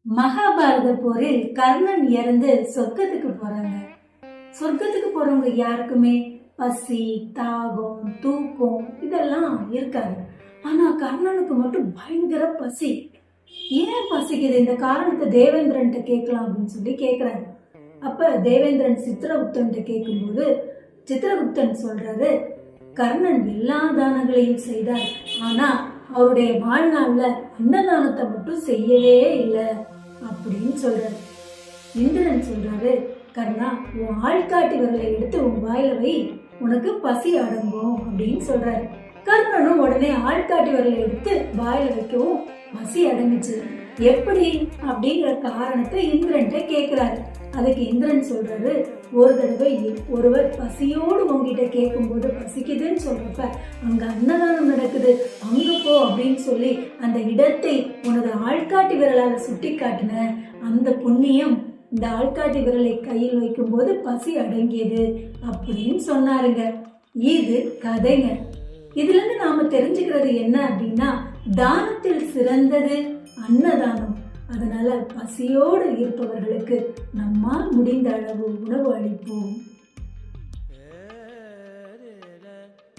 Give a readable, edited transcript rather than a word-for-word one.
மகாபாரத போரில் கர்ணன் இறந்து சொர்க்கத்துக்கு போறாங்க. சொர்க்கத்துக்கு போறவங்க யாருக்குமே பசி, தாகம், தூக்கம் இதெல்லாம் இருக்காது. ஆனா கர்ணனுக்கு மட்டும் பயங்கர பசி. ஏன் பசிக்குது, இந்த காரணத்தை தேவேந்திரன் கேட்கலாம் அப்படின்னு சொல்லி கேட்கிறாரு. அப்ப தேவேந்திரன் சித்திரகுப்தன் கேட்கும்போது சித்திரகுப்தன் சொல்றாரு, கர்ணன் எல்லா தானங்களையும் செய்தார், ஆனா அவருடைய வாழ்நாள்ல அன்னதானத்தை மட்டும் செய்யவே இல்லை அப்படின்னு சொல்றாரு. இந்திரன் சொல்றாரு, கர்ணா, உன் ஆள்காட்டி விரலை எடுத்து உன் வாயில வை, உனக்கு பசி அடங்கும் அப்படின்னு சொல்றாரு. கர்ணனும் உடனே ஆள்காட்டி விரலை எடுத்து வாயில வைக்கவும் பசி அடங்குச்சு. எப்படி அப்படிங்கிற காரணத்தை இந்திரன்ட்ட கேட்கிறாரு. அதுக்கு இந்திரன் சொல்றாரு, ஒரு தடவை ஒருவர் பசியோடு உங்ககிட்ட கேட்கும் போது பசிக்குதுன்னு சொல்றப்ப அங்க அன்னதானம் நடக்குது, அங்க போ அப்படின்னு சொல்லி அந்த இடத்தை உனது ஆள்காட்டி விரலால சுட்டி காட்டின அந்த புண்ணியம் இந்த ஆள்காட்டி விரலை கையில் வைக்கும் போது பசி அடங்கியது அப்படின்னு சொன்னாருங்க. இது கதைங்க. இதுல இருந்து நாம தெரிஞ்சுக்கிறது என்ன அப்படின்னா, தானத்தில் சிறந்தது அன்னதானம். அதனால பசியோடு இருப்பவர்களுக்கு நம்மால் முடிந்த அளவு உணவு அளிப்போம்.